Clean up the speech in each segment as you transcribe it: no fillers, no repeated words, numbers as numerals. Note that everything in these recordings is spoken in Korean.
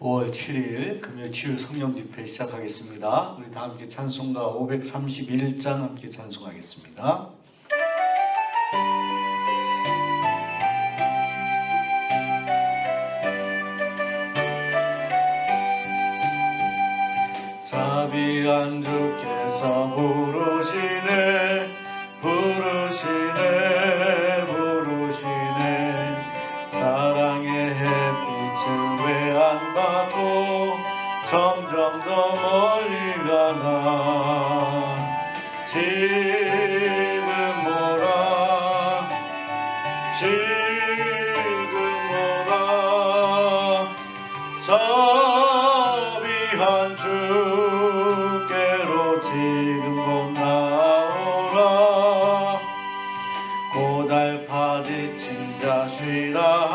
5월 7일 금요 치유 성령 집회 시작하겠습니다. 우리 다 함께 찬송가 531장 함께 찬송하겠습니다. 자비한 주께서 부르시네 사랑의 햇빛을 왜 안 받고 점점 더 멀리 가나 지금 오라 자비한 주께로 지금 곧 나오라 고달파 지친 자 쉬라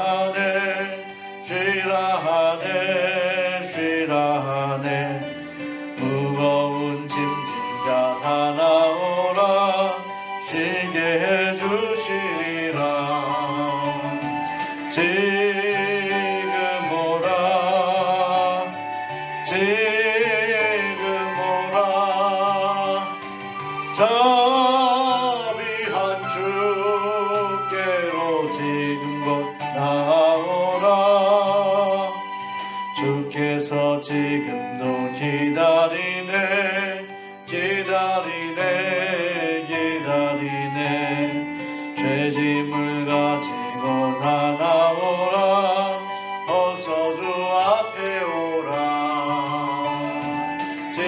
하네 무거운 짐진 자 다 나오라 쉬게 해주시리라 지금 오라 자비한 주께로 지금 곧 나오라 주께서 지금도 기다리네 죄짐을 가지고 다 나오라 어서 주 앞에 오라 지금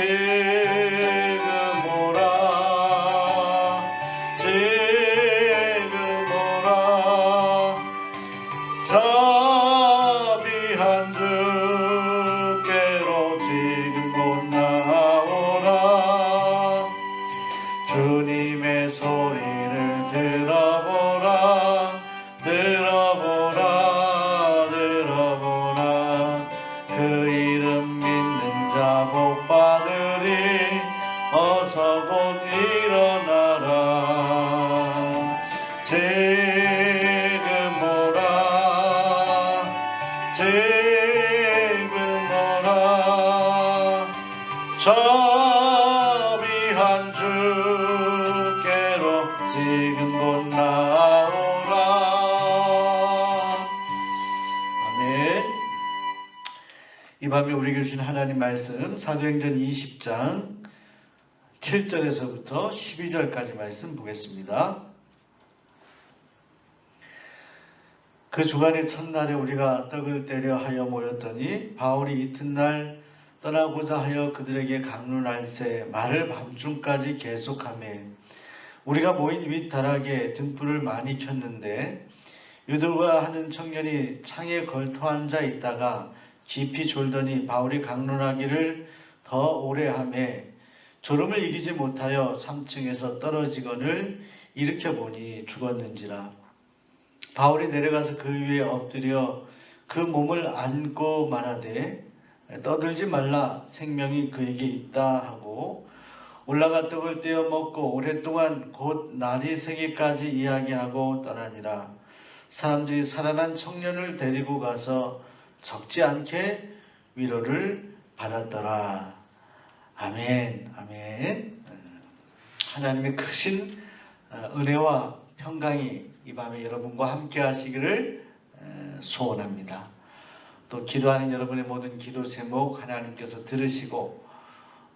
오라 자비한 주께로 지금 곧 나오라 주님의 소리를 들어보라 그 이름 믿는 자 복 받으리 어서 곧 일어나라 지금 오라 자비한 주께로 지금 곧 나오라 아멘. 이 밤에 우리에게 주신 하나님 말씀 사도행전 20장 7절에서부터 12절까지 말씀 보겠습니다. 그 주간의 첫날에 우리가 떡을 떼려 하여 모였더니 바울이 이튿날 떠나고자 하여 그들에게 강론할새 말을 밤중까지 계속하매 우리가 모인 윗다락에 등불을 많이 켰는데 유도가 하는 청년이 창에 걸터 앉아 있다가 깊이 졸더니 바울이 강론하기를 더 오래 하매 졸음을 이기지 못하여 3층에서 떨어지거늘 일으켜보니 죽었는지라. 바울이 내려가서 그 위에 엎드려 그 몸을 안고 말하되 떠들지 말라 생명이 그에게 있다 하고 올라가 떡을 떼어 먹고 오랫동안 곧 날이 새기까지 이야기하고 떠나니라. 사람들이 살아난 청년을 데리고 가서 적지 않게 위로를 받았더라. 아멘. 하나님의 크신 은혜와 평강이 이 밤에 여러분과 함께 하시기를 소원합니다. 또 기도하는 여러분의 모든 기도 제목 하나님께서 들으시고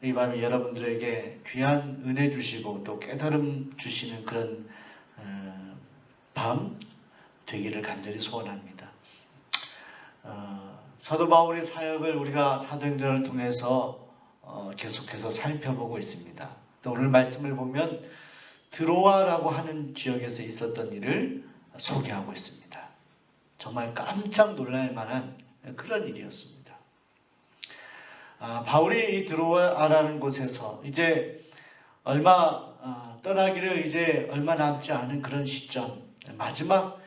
이 밤에 여러분들에게 귀한 은혜 주시고 또 깨달음 주시는 그런 밤 되기를 간절히 소원합니다. 사도 바울의 사역을 우리가 사도행전을 통해서 계속해서 살펴보고 있습니다. 또 오늘 말씀을 보면 드로아라고 하는 지역에서 있었던 일을 소개하고 있습니다. 정말 깜짝 놀랄 만한 그런 일이었습니다. 바울이 이 드로아라는 곳에서 이제 떠나기를 이제 얼마 남지 않은 그런 시점, 마지막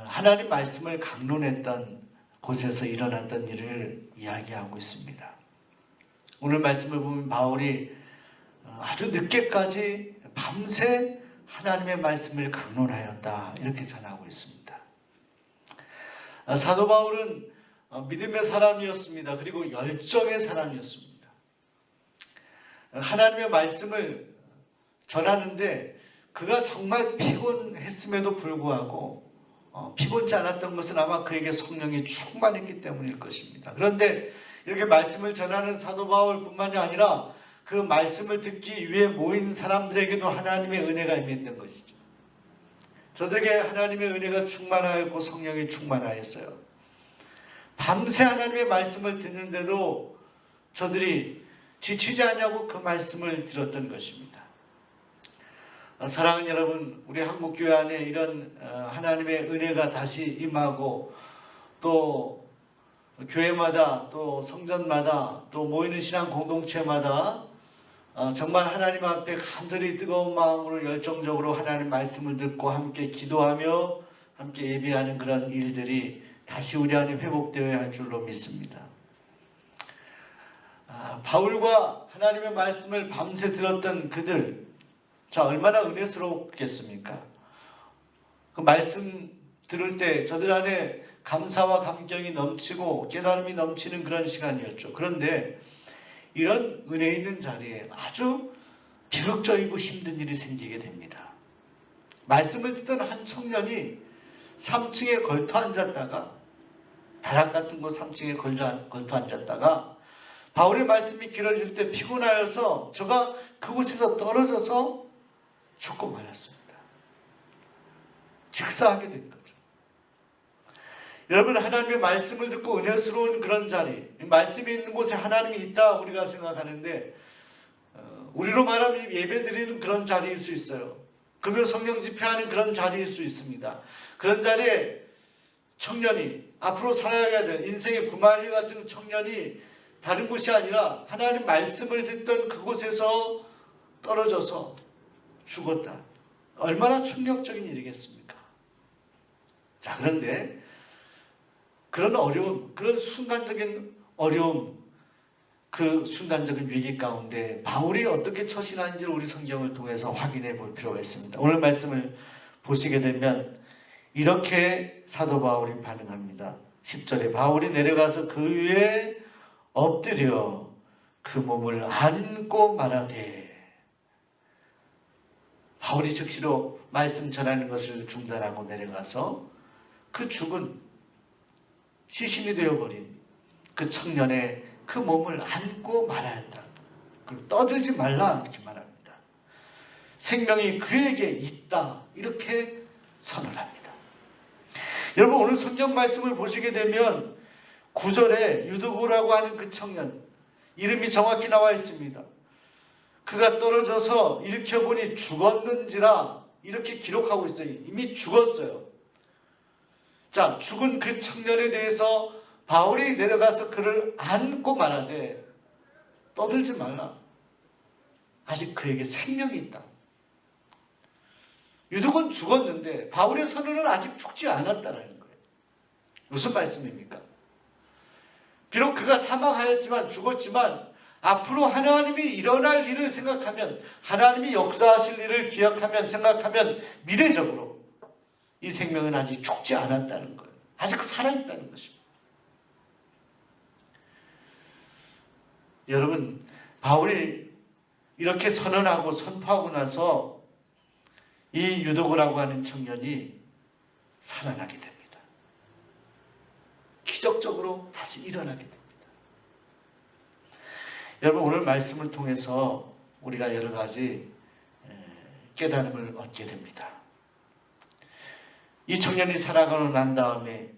하나님 말씀을 강론했던 곳에서 일어났던 일을 이야기하고 있습니다. 오늘 말씀을 보면 바울이 아주 늦게까지 밤새 하나님의 말씀을 강론하였다 이렇게 전하고 있습니다. 사도 바울은 믿음의 사람이었습니다. 그리고 열정의 사람이었습니다. 하나님의 말씀을 전하는데 그가 정말 피곤했음에도 불구하고 피곤치 않았던 것은 아마 그에게 성령이 충만했기 때문일 것입니다. 그런데 이렇게 말씀을 전하는 사도 바울뿐만이 아니라 그 말씀을 듣기 위해 모인 사람들에게도 하나님의 은혜가 임했던 것이죠. 저들에게 하나님의 은혜가 충만하였고 성령이 충만하였어요. 밤새 하나님의 말씀을 듣는데도 저들이 지치지 않냐고 그 말씀을 들었던 것입니다. 사랑하는 여러분, 우리 한국교회 안에 이런 하나님의 은혜가 다시 임하고 또 교회마다 또 성전마다 또 모이는 신앙 공동체마다 정말 하나님 앞에 간절히 뜨거운 마음으로 열정적으로 하나님 말씀을 듣고 함께 기도하며 함께 예배하는 그런 일들이 다시 우리 안에 회복되어야 할 줄로 믿습니다. 바울과 하나님의 말씀을 밤새 들었던 그들, 자, 얼마나 은혜스럽겠습니까? 그 말씀 들을 때 저들 안에 감사와 감격이 넘치고 깨달음이 넘치는 그런 시간이었죠. 그런데 이런 은혜 있는 자리에 아주 비극적이고 힘든 일이 생기게 됩니다. 말씀을 듣던 한 청년이 3층에 걸터 앉았다가 다락 같은 곳 3층에 걸터 앉았다가 바울의 말씀이 길어질 때 피곤하여서 저가 그곳에서 떨어져서 죽고 말았습니다. 직사하게 된 거죠. 여러분, 하나님의 말씀을 듣고 은혜스러운 그런 자리, 말씀이 있는 곳에 하나님이 있다 우리가 생각하는데 우리로 말하면 예배드리는 그런 자리일 수 있어요. 금요 성령 집회하는 그런 자리일 수 있습니다. 그런 자리에 청년이 앞으로 살아가야 될 인생의 구말리 같은 청년이 다른 곳이 아니라 하나님 말씀을 듣던 그곳에서 떨어져서 죽었다. 얼마나 충격적인 일이겠습니까? 자, 그런데 그런 어려움, 그런 순간적인 어려움, 그 순간적인 위기 가운데 바울이 어떻게 처신하는지를 우리 성경을 통해서 확인해 볼 필요가 있습니다. 오늘 말씀을 보시게 되면 이렇게 사도 바울이 반응합니다. 10절에 바울이 내려가서 그 위에 엎드려 그 몸을 안고 말하되, 바울이 즉시로 말씀 전하는 것을 중단하고 내려가서 그 죽은 시신이 되어버린 그 청년의 그 몸을 안고 말하였다. 그리고 떠들지 말라 이렇게 말합니다. 생명이 그에게 있다 이렇게 선언합니다. 여러분, 오늘 성경 말씀을 보시게 되면 9절에 유두고라고 하는 그 청년 이름이 정확히 나와 있습니다. 그가 떨어져서 일으켜보니 죽었는지라 이렇게 기록하고 있어요. 이미 죽었어요. 자, 죽은 그 청년에 대해서 바울이 내려가서 그를 안고 말하되 떠들지 말라. 아직 그에게 생명이 있다. 유독은 죽었는데 바울의 선언은 아직 죽지 않았다는 거예요. 무슨 말씀입니까? 비록 그가 사망하였지만 죽었지만 앞으로 하나님이 일어날 일을 생각하면, 하나님이 역사하실 일을 기억하면 생각하면 미래적으로 이 생명은 아직 죽지 않았다는 거예요. 아직 살아있다는 것입니다. 여러분, 바울이 이렇게 선언하고 선포하고 나서 이 유도고라고 하는 청년이 살아나게 됩니다. 기적적으로 다시 일어나게 됩니다. 여러분, 오늘 말씀을 통해서 우리가 여러 가지 깨달음을 얻게 됩니다. 이 청년이 살아가고 난 다음에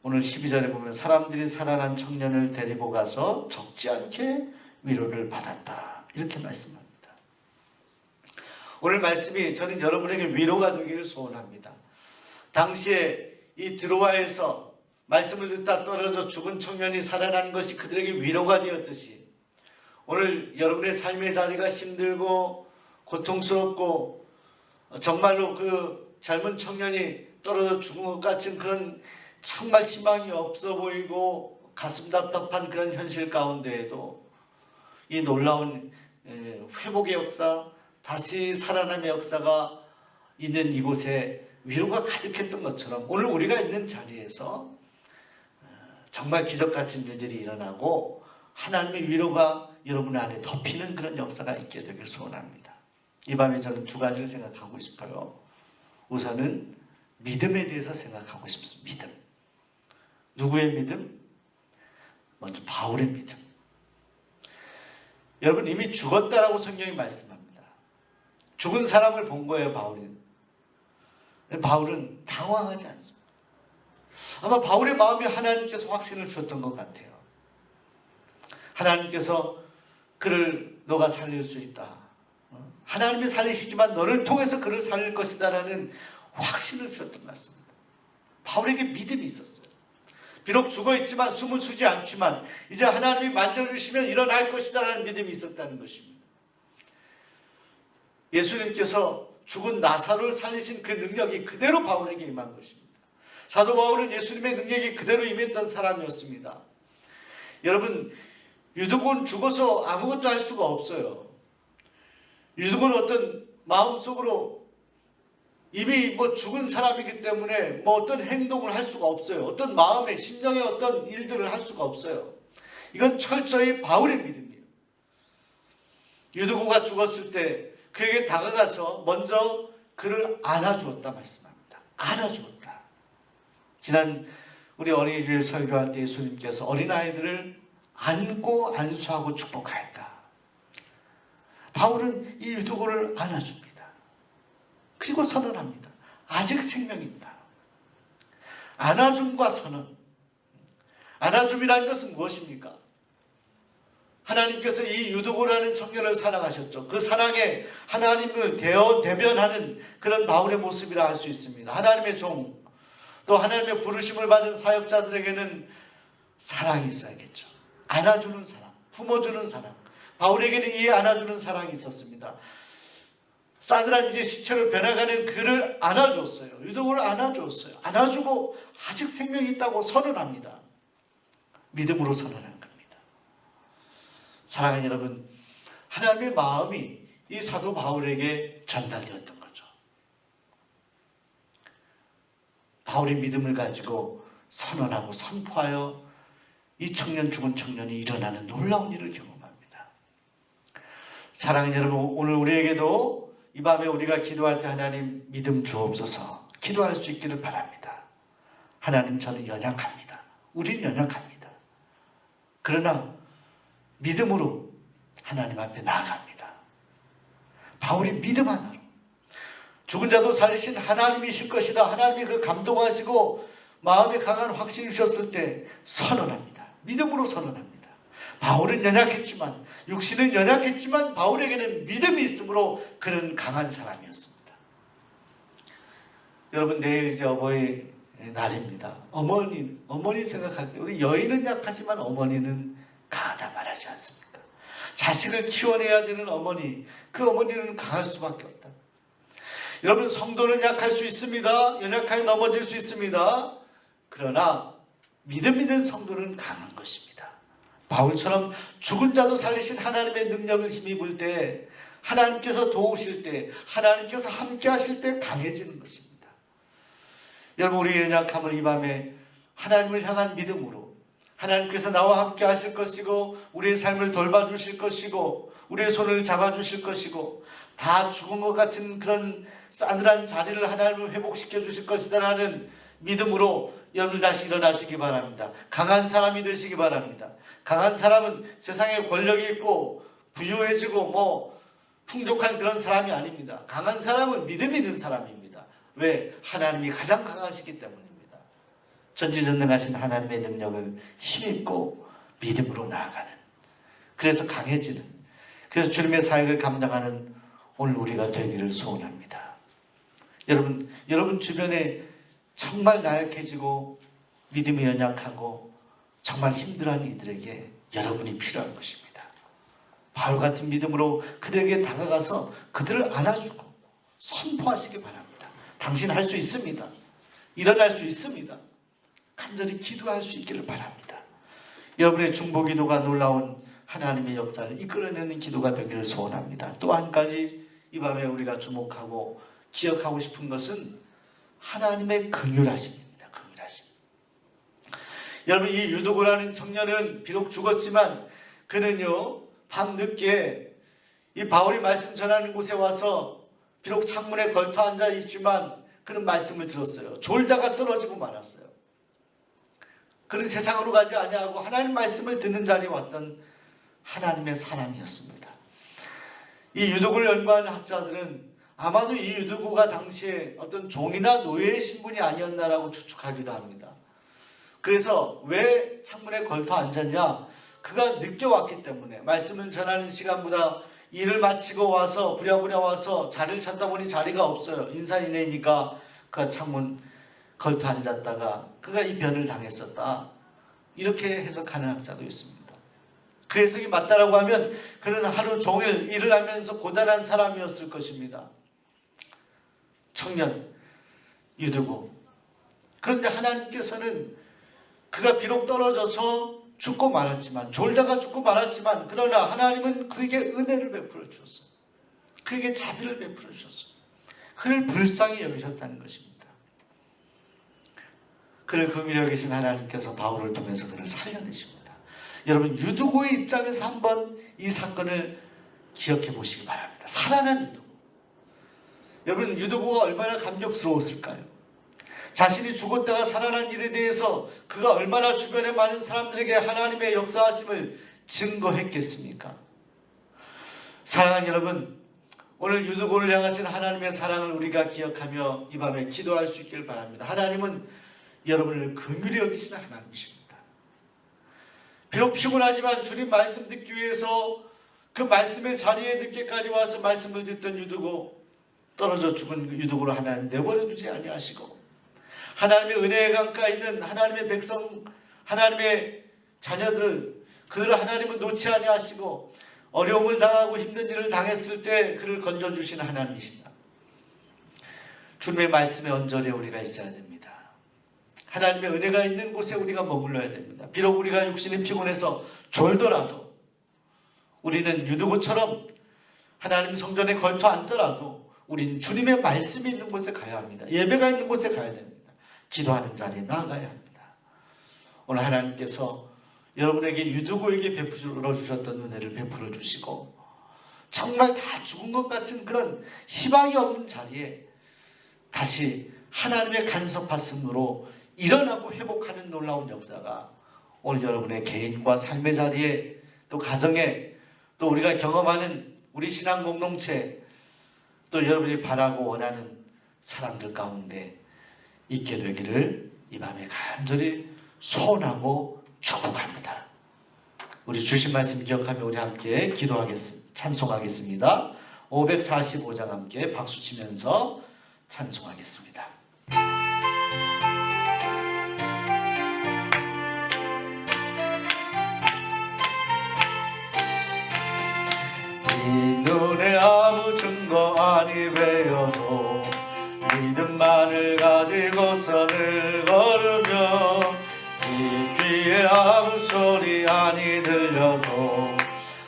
오늘 12절에 보면 사람들이 살아난 청년을 데리고 가서 적지 않게 위로를 받았다 이렇게 말씀합니다. 오늘 말씀이 저는 여러분에게 위로가 되기를 소원합니다. 당시에 이 드로아에서 말씀을 듣다 떨어져 죽은 청년이 살아난 것이 그들에게 위로가 되었듯이 오늘 여러분의 삶의 자리가 힘들고 고통스럽고 정말로 그 젊은 청년이 떨어져 죽은 것 같은 그런 정말 희망이 없어 보이고 가슴 답답한 그런 현실 가운데에도 이 놀라운 회복의 역사, 다시 살아남의 역사가 있는 이곳에 위로가 가득했던 것처럼 오늘 우리가 있는 자리에서 정말 기적 같은 일들이 일어나고 하나님의 위로가 여러분 안에 덮이는 그런 역사가 있게 되길 소원합니다. 이 밤에 저는 두 가지를 생각하고 싶어요. 우선은 믿음에 대해서 생각하고 싶습니다. 믿음. 누구의 믿음? 먼저 바울의 믿음. 여러분 이미 죽었다라고 성경이 말씀합니다. 죽은 사람을 본 거예요, 바울은. 바울은 당황하지 않습니다. 아마 바울의 마음에 하나님께서 확신을 주셨던 것 같아요. 하나님께서 그를 너가 살릴 수 있다. 하나님이 살리시지만 너를 통해서 그를 살릴 것이다 라는 확신을 주셨던 것 같습니다. 바울에게 믿음이 있었어요. 비록 죽어있지만 숨을 쉬지 않지만 이제 하나님이 만져주시면 일어날 것이다 라는 믿음이 있었다는 것입니다. 예수님께서 죽은 나사로를 살리신 그 능력이 그대로 바울에게 임한 것입니다. 사도 바울은 예수님의 능력이 그대로 임했던 사람이었습니다. 여러분, 유독은 죽어서 아무것도 할 수가 없어요. 유독은 어떤 마음속으로 이미 죽은 사람이기 때문에 어떤 행동을 할 수가 없어요. 어떤 마음의 심령의 어떤 일들을 할 수가 없어요. 이건 철저히 바울의 믿음이에요. 유두고가 죽었을 때 그에게 다가가서 먼저 그를 안아주었다 말씀합니다. 안아주었다. 지난 우리 어린이주일 설교할 때 예수님께서 어린아이들을 안고 안수하고 축복하였다. 바울은 이 유두고를 안아줍니다. 그리고 선언합니다. 아직 생명이다. 안아줌과 선언. 안아줌이라는 것은 무엇입니까? 하나님께서 이 유두고라는 청년을 사랑하셨죠. 그 사랑에 하나님을 대변하는 그런 바울의 모습이라 할 수 있습니다. 하나님의 종, 또 하나님의 부르심을 받은 사역자들에게는 사랑이 있어야겠죠. 안아주는 사랑, 품어주는 사랑. 바울에게는 이 안아주는 사랑이 있었습니다. 싸늘한 이제 시체로 변해가는 그를 안아줬어요. 유독을 안아줬어요. 안아주고 아직 생명이 있다고 선언합니다. 믿음으로 선언한 겁니다. 사랑하는 여러분, 하나님의 마음이 이 사도 바울에게 전달되었던 거죠. 바울의 믿음을 가지고 선언하고 선포하여 이 죽은 청년이 일어나는 놀라운 일을 경험합니다. 사랑하는 여러분, 오늘 우리에게도 이 밤에 우리가 기도할 때 하나님 믿음 주옵소서 기도할 수 있기를 바랍니다. 하나님, 저는 연약합니다. 우리는 연약합니다. 그러나 믿음으로 하나님 앞에 나아갑니다. 바울이 믿음 하나로 죽은 자도 살리신 하나님이실 것이다. 하나님이 그 감동하시고 마음에 강한 확신이 주셨을 때 선언합니다. 믿음으로 선언합니다. 바울은 연약했지만, 육신은 연약했지만 바울에게는 믿음이 있으므로 그는 강한 사람이었습니다. 여러분, 내일 이제 어버이 날입니다. 어머니 생각할 때 우리 여인은 약하지만 어머니는 강하다 말하지 않습니까? 자식을 키워내야 되는 어머니, 그 어머니는 강할 수밖에 없다. 여러분, 성도는 약할 수 있습니다. 연약하게 넘어질 수 있습니다. 그러나 믿음 있는 성도는 강한 것입니다. 바울처럼 죽은 자도 살리신 하나님의 능력을 힘입을 때, 하나님께서 도우실 때, 하나님께서 함께 하실 때 강해지는 것입니다. 여러분, 우리의 연약함을 이 밤에 하나님을 향한 믿음으로, 하나님께서 나와 함께 하실 것이고 우리의 삶을 돌봐주실 것이고 우리의 손을 잡아주실 것이고 다 죽은 것 같은 그런 싸늘한 자리를 하나님을 회복시켜 주실 것이다 라는 믿음으로 여러분 다시 일어나시기 바랍니다. 강한 사람이 되시기 바랍니다. 강한 사람은 세상에 권력이 있고 부유해지고 풍족한 그런 사람이 아닙니다. 강한 사람은 믿음 있는 사람입니다. 왜? 하나님이 가장 강하시기 때문입니다. 전지전능하신 하나님의 능력을 힘입고 믿음으로 나아가는, 그래서 강해지는, 그래서 주님의 사역을 감당하는 오늘 우리가 되기를 소원합니다. 여러분 주변에 정말 나약해지고 믿음이 연약하고 정말 힘들어하는 이들에게 여러분이 필요한 것입니다. 바울 같은 믿음으로 그들에게 다가가서 그들을 안아주고 선포하시기 바랍니다. 당신 할 수 있습니다. 일어날 수 있습니다. 간절히 기도할 수 있기를 바랍니다. 여러분의 중보기도가 놀라운 하나님의 역사를 이끌어내는 기도가 되기를 소원합니다. 또 한 가지 이 밤에 우리가 주목하고 기억하고 싶은 것은 하나님의 긍휼하심입니다. 긍휼하심. 여러분, 이 유두고라는 청년은 비록 죽었지만 그는요 밤늦게 이 바울이 말씀 전하는 곳에 와서 비록 창문에 걸터 앉아 있지만 그는 말씀을 들었어요. 졸다가 떨어지고 말았어요. 그는 세상으로 가지 아니하고 하나님 말씀을 듣는 자리에 왔던 하나님의 사람이었습니다. 이 유두고를 연구하는 학자들은 아마도 이 유두고가 당시에 어떤 종이나 노예의 신분이 아니었나라고 추측하기도 합니다. 그래서 왜 창문에 걸터 앉았냐? 그가 늦게 왔기 때문에, 말씀을 전하는 시간보다 일을 마치고 와서 부랴부랴 와서 자리를 찾다 보니 자리가 없어요. 인산인해니까 그가 창문 걸터 앉았다가 그가 이 변을 당했었다. 이렇게 해석하는 학자도 있습니다. 그 해석이 맞다라고 하면 그는 하루 종일 일을 하면서 고단한 사람이었을 것입니다. 청년 유두고. 그런데 하나님께서는 그가 비록 떨어져서 죽고 말았지만, 졸다가 죽고 말았지만, 그러나 하나님은 그에게 은혜를 베풀어 주셨어요. 그에게 자비를 베풀어 주셨어요. 그를 불쌍히 여기셨다는 것입니다. 그를 긍휼히 여기신 하나님께서 바울을 통해서 그를 살려내십니다. 여러분, 유두고의 입장에서 한번 이 사건을 기억해 보시기 바랍니다. 살아난 유두고. 여러분, 유두고가 얼마나 감격스러웠을까요? 자신이 죽었다가 살아난 일에 대해서 그가 얼마나 주변의 많은 사람들에게 하나님의 역사하심을 증거했겠습니까? 사랑하는 여러분, 오늘 유두고를 향하신 하나님의 사랑을 우리가 기억하며 이 밤에 기도할 수 있길 바랍니다. 하나님은 여러분을 긍휼히 여기시는 하나님이십니다. 비록 피곤하지만 주님 말씀 듣기 위해서 그 말씀의 자리에 늦게까지 와서 말씀을 듣던 유두고, 떨어져 죽은 유두고를 하나님 내버려 두지 아니하시고, 하나님의 은혜의 강가에 있는 하나님의 백성, 하나님의 자녀들, 그들을 하나님은 놓지 아니하시고 어려움을 당하고 힘든 일을 당했을 때 그를 건져주시는 하나님이시다. 주님의 말씀의 언저리에 우리가 있어야 됩니다. 하나님의 은혜가 있는 곳에 우리가 머물러야 됩니다. 비록 우리가 육신이 피곤해서 졸더라도 우리는 유두고처럼 하나님 성전에 걸터 앉더라도 우리는 주님의 말씀이 있는 곳에 가야 합니다. 예배가 있는 곳에 가야 됩니다. 기도하는 자리에 나아가야 합니다. 오늘 하나님께서 여러분에게 유두고에게 베풀어 주셨던 은혜를 베풀어 주시고, 정말 다 죽은 것 같은 그런 희망이 없는 자리에 다시 하나님의 간섭하심으로 일어나고 회복하는 놀라운 역사가 오늘 여러분의 개인과 삶의 자리에, 또 가정에, 또 우리가 경험하는 우리 신앙 공동체, 또 여러분이 바라고 원하는 사람들 가운데 있게 되기를 이 밤에 간절히 소원하고 축복합니다. 우리 주신 말씀 기억하며 우리 함께 기도하겠습니다. 찬송하겠습니다. 545장 함께 박수치면서 찬송하겠습니다. 이 눈에 아무 증거 아니 배어도 믿음만을 가지고서 늘 걸으며, 이 귀에 아무 소리 아니 들려도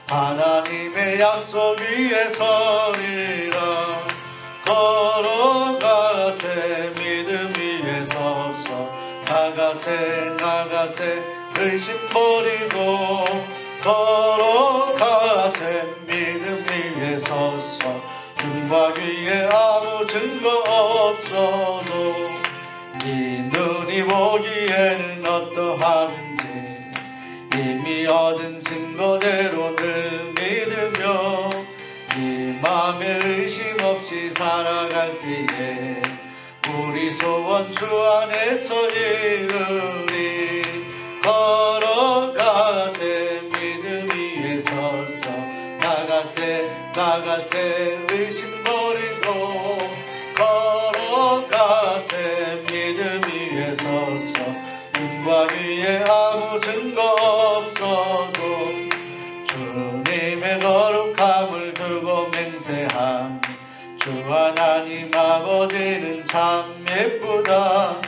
하나님의 약속 위에 서리라. 걸어가세 믿음 위에 서서, 나가세 나가세 의심 버리고, 걸어가세 믿음 위에 서서, 눈과 귀에 아무 증거 없어도 네 눈이 보기에는 어떠한지 이미 얻은 증거대로 늘 믿으며, 네 맘에 의심 없이 살아갈기에 우리 소원 주 안에서 이루리. 걸어가세 믿음 위에 서서, 나가세 나가세 의심 버리고, 걸어가세 믿음 위에 서서, 눈과 귀에 아무 증거 없어도 주님의 거룩함을 두고 맹세함. 주 하나님 아버지는 참 예쁘다.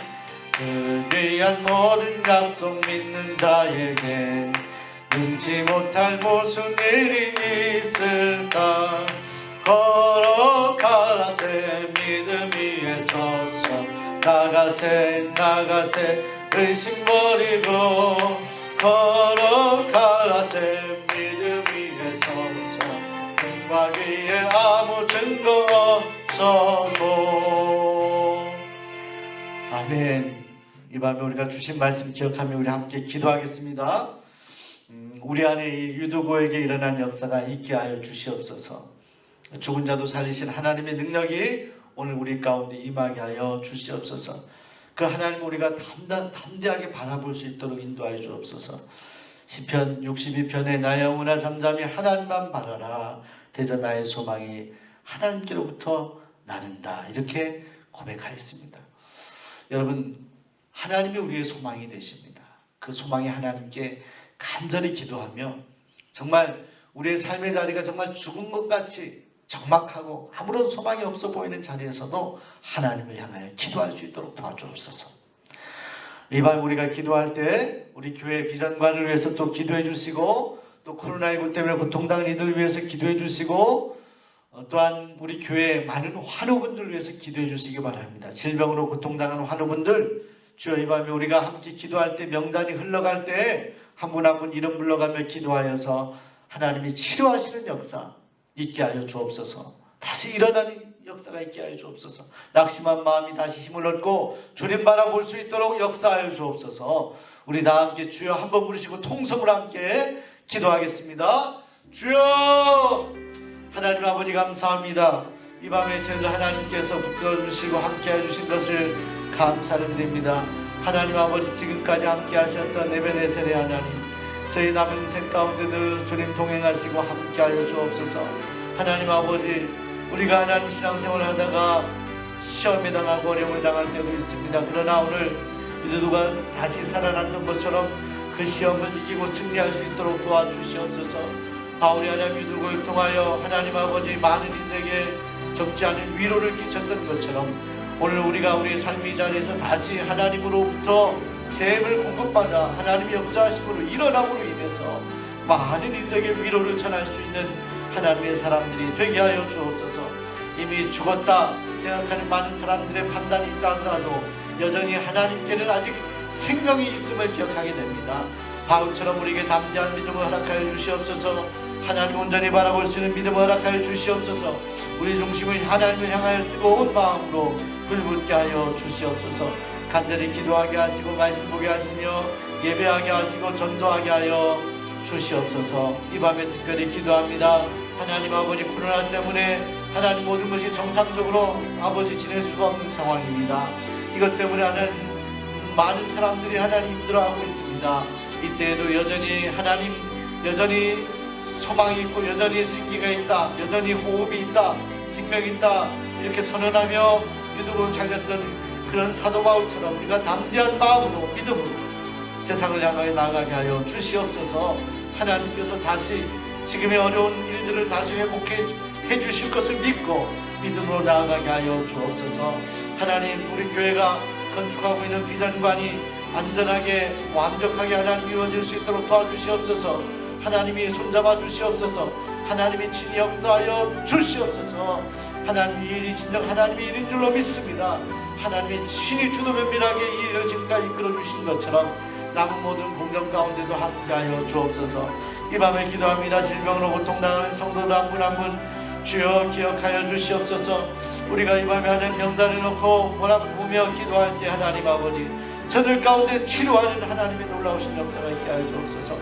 그 귀한 모든 약속 믿는 자에게 능치 못할 무슨 일이 있을까. 걸어가세 믿음 위에 서서, 나가세 나가세 의심 버리고 걸어가세. 믿음 위에 서서 등박 위에 아무 증거 없어도. 아멘. 이 밤에 우리가 주신 말씀 기억하며 우리 함께 기도하겠습니다. 우리 안에 이 유두고에게 일어난 역사가 있게 하여 주시옵소서. 죽은 자도 살리신 하나님의 능력이 오늘 우리 가운데 임하게 하여 주시옵소서. 그 하나님 우리가 담대하게 바라볼 수 있도록 인도하여 주옵소서. 시편 62편에 나의 영혼아 잠잠히 하나님만 바라라. 대저 나의 소망이 하나님께로부터 나는다. 이렇게 고백하였습니다. 여러분, 하나님이 우리의 소망이 되십니다. 그 소망이 하나님께 간절히 기도하며 정말 우리의 삶의 자리가 정말 죽은 것 같이 적막하고 아무런 소망이 없어 보이는 자리에서도 하나님을 향하여 기도할 수 있도록 도와주옵소서. 이 밤 우리가 기도할 때 우리 교회 비전관을 위해서 또 기도해 주시고, 또 코로나19 때문에 고통당한 이들 위해서 기도해 주시고, 또한 우리 교회 많은 환우분들 위해서 기도해 주시기 바랍니다. 질병으로 고통당하는 환우분들, 주여 이 밤에 우리가 함께 기도할 때 명단이 흘러갈 때 한 분 한 분 이름 불러가며 기도하여서 하나님이 치료하시는 역사 있게 하여 주옵소서. 다시 일어나는 역사가 있게 하여 주옵소서. 낙심한 마음이 다시 힘을 얻고 주님 바라볼 수 있도록 역사하여 주옵소서. 우리 다 함께 주여 한번 부르시고 통성으로 함께 기도하겠습니다. 주여! 하나님 아버지 감사합니다. 이 밤에 저희들 하나님께서 붙들어주시고 함께해 주신 것을 감사를 드립니다. 하나님 아버지 지금까지 함께 하셨던 에베네셀의 하나님, 저희 남은 인생 가운데도 주님 동행하시고 함께하여 주옵소서. 하나님 아버지, 우리가 하나님 신앙생활을 하다가 시험에 당하고 어려움을 당할 때도 있습니다. 그러나 오늘 유두가 다시 살아났던 것처럼 그 시험을 이기고 승리할 수 있도록 도와주시옵소서. 바울이 하나님 유두를 통하여 하나님 아버지 많은 이들에게 적지 않은 위로를 끼쳤던 것처럼 오늘 우리가 우리의 삶의 자리에서 다시 하나님으로부터 샘을 공급받아 하나님의 역사하심으로 일어남으로 인해서 많은 이들에게 위로를 전할 수 있는 하나님의 사람들이 되게 하여 주옵소서. 이미 죽었다 생각하는 많은 사람들의 판단이 있다 하더라도 여전히 하나님께는 아직 생명이 있음을 기억하게 됩니다. 바울처럼 우리에게 담대한 믿음을 허락하여 주시옵소서. 하나님 온전히 바라볼 수 있는 믿음을 허락하여 주시옵소서. 우리 중심을 하나님을 향하여 뜨거운 마음으로 불붙게 하여 주시옵소서. 간절히 기도하게 하시고 말씀 보게 하시며 예배하게 하시고 전도하게 하여 주시옵소서. 이 밤에 특별히 기도합니다. 하나님 아버지, 코로나 때문에 하나님 모든 것이 정상적으로 아버지 지낼 수가 없는 상황입니다. 이것 때문에 하나님 많은 사람들이 하나님 힘들어하고 있습니다. 이때에도 여전히 하나님, 여전히 소망이 있고 여전히 생기가 있다, 여전히 호흡이 있다, 생명이 있다, 이렇게 선언하며 유두를 살렸던 그런 사도 바울처럼 우리가 담대한 마음으로 믿음으로 세상을 향하여 나아가게 하여 주시옵소서. 하나님께서 다시 지금의 어려운 일들을 다시 회복해 주실 것을 믿고 믿음으로 나아가게 하여 주옵소서. 하나님, 우리 교회가 건축하고 있는 비전관이 안전하게 완벽하게 하나님 이루어질 수 있도록 도와주시옵소서. 하나님이 손잡아 주시옵소서. 하나님이 친히 역사하여 주시옵소서. 하나님, 이 일이 진정 하나님의 일인 줄로 믿습니다. 하나님이 친히 주도 면밀하게 이 일을 지금까지 이끌어 주신 것처럼 남은 모든 공정 가운데도 함께하여 주옵소서. 이 밤에 기도합니다. 질병으로 고통당하는 성도들 한 분 한 분 주여 기억하여 주시옵소서. 우리가 이 밤에 하나님 명단을 놓고 보며 기도할 때 하나님 아버지, 저들 가운데 치료하는 하나님의 놀라우신 역사가 있게 하여 주옵소서.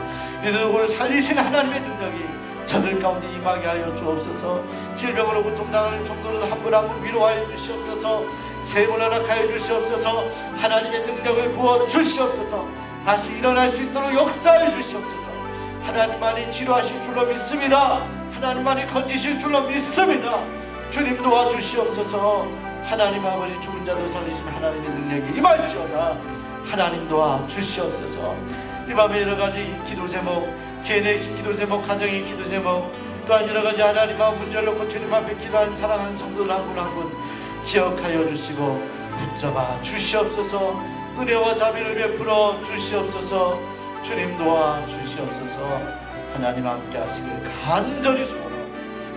믿음을 살리신 하나님의 능력이 저들 가운데 임하게 하여 주옵소서. 질병으로 고통당하는 성도들 한 분 한 분 위로하여 주시옵소서. 샘을 허락하여 주시옵소서. 하나님의 능력을 부어 주시옵소서. 다시 일어날 수 있도록 역사해 주시옵소서. 하나님만이 치료하실 줄로 믿습니다. 하나님만이 건지실 줄로 믿습니다. 주님 도와주시옵소서. 하나님 아버지, 죽은 자도 살리신 하나님의 능력이 임할지어다. 하나님 도와주시옵소서. 이 밤에 여러 가지 기도 제목, 개인의 기도 제목, 가정의 기도 제목, 또한 여러 가지 하나님 마음 문제를 놓고 주님 앞에 기도한 사랑하는 성도들 한 분 한 분 기억하여 주시고 붙잡아 주시옵소서. 은혜와 자비를 베풀어 주시옵소서. 주님 도와주시옵소서. 하나님 함께 하시길 간절히 소원하고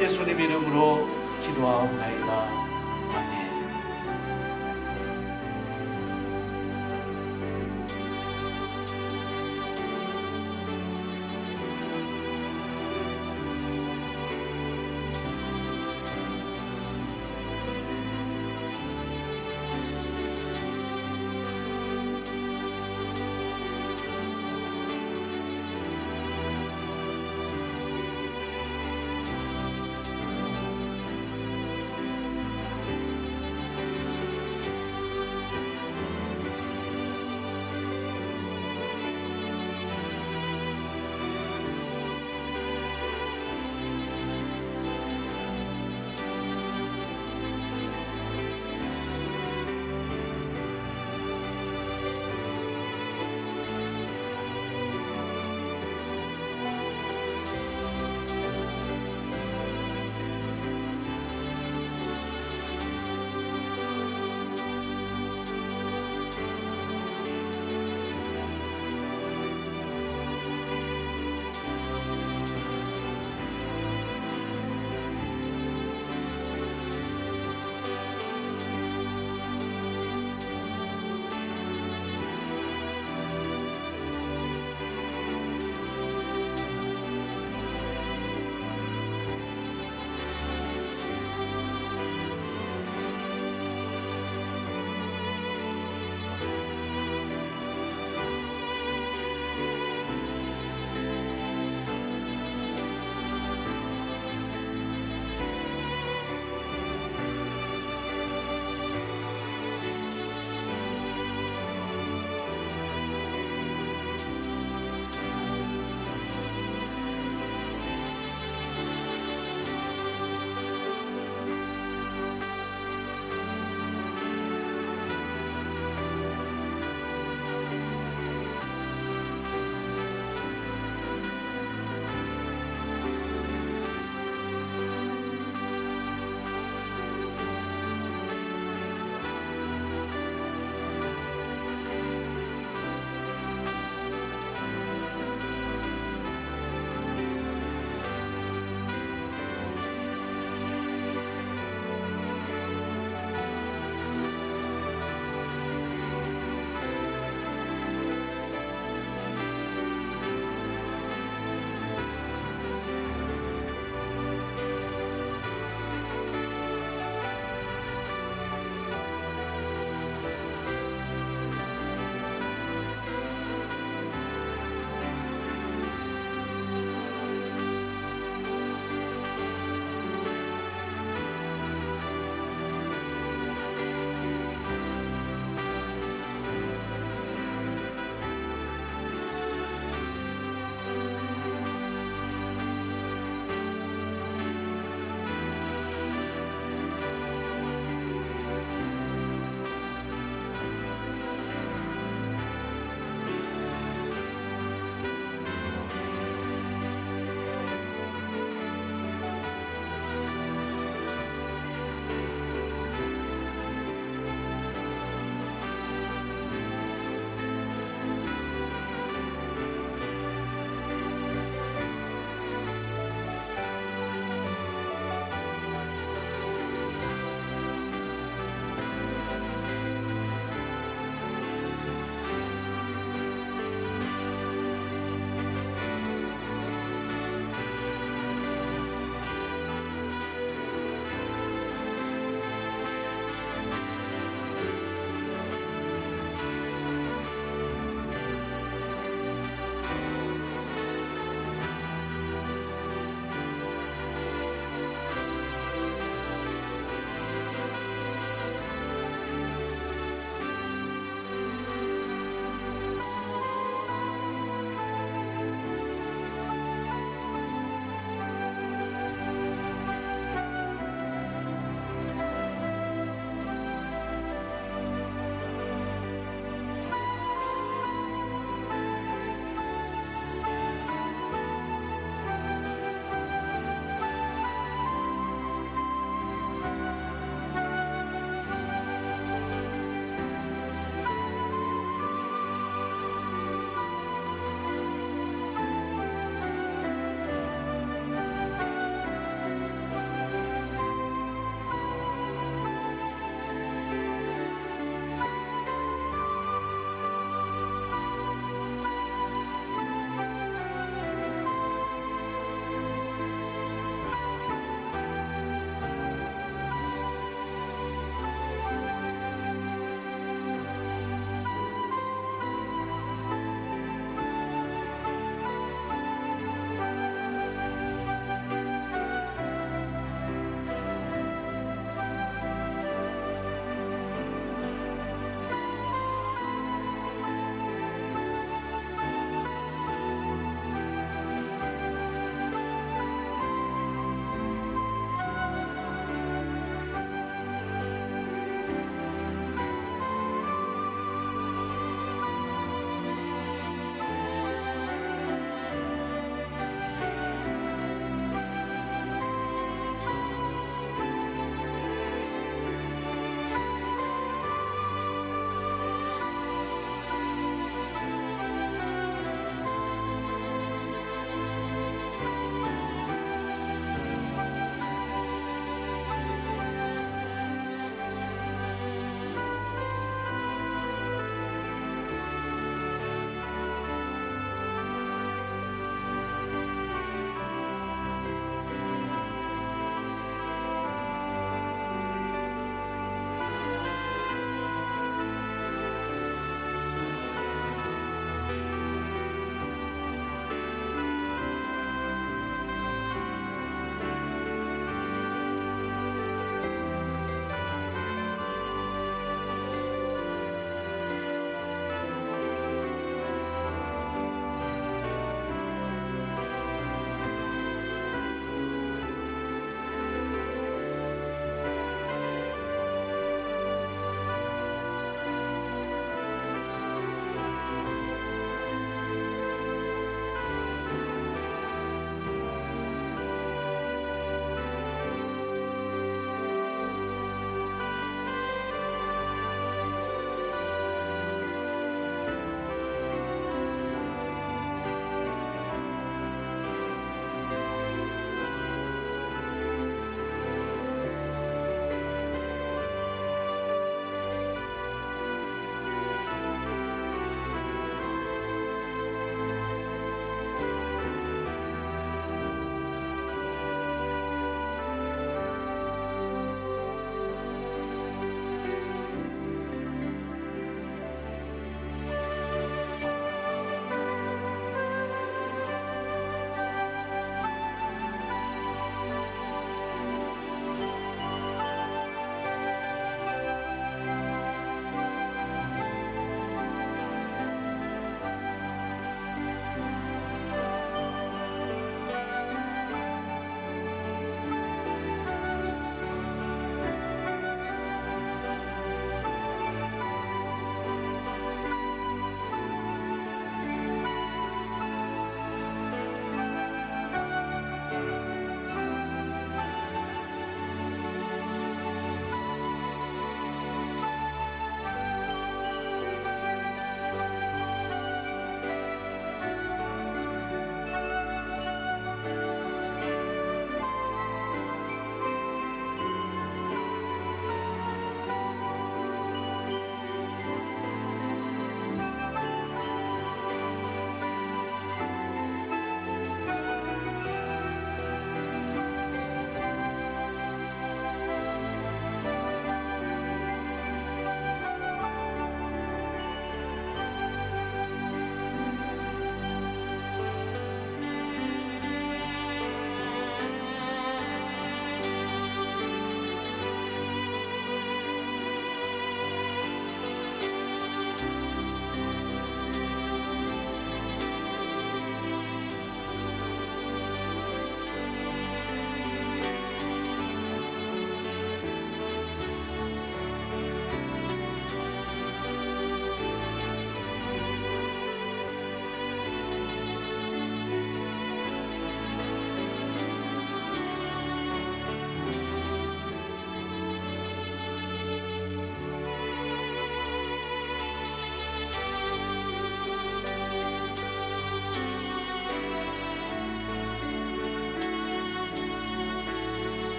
예수님 이름으로 기도하옵나이다.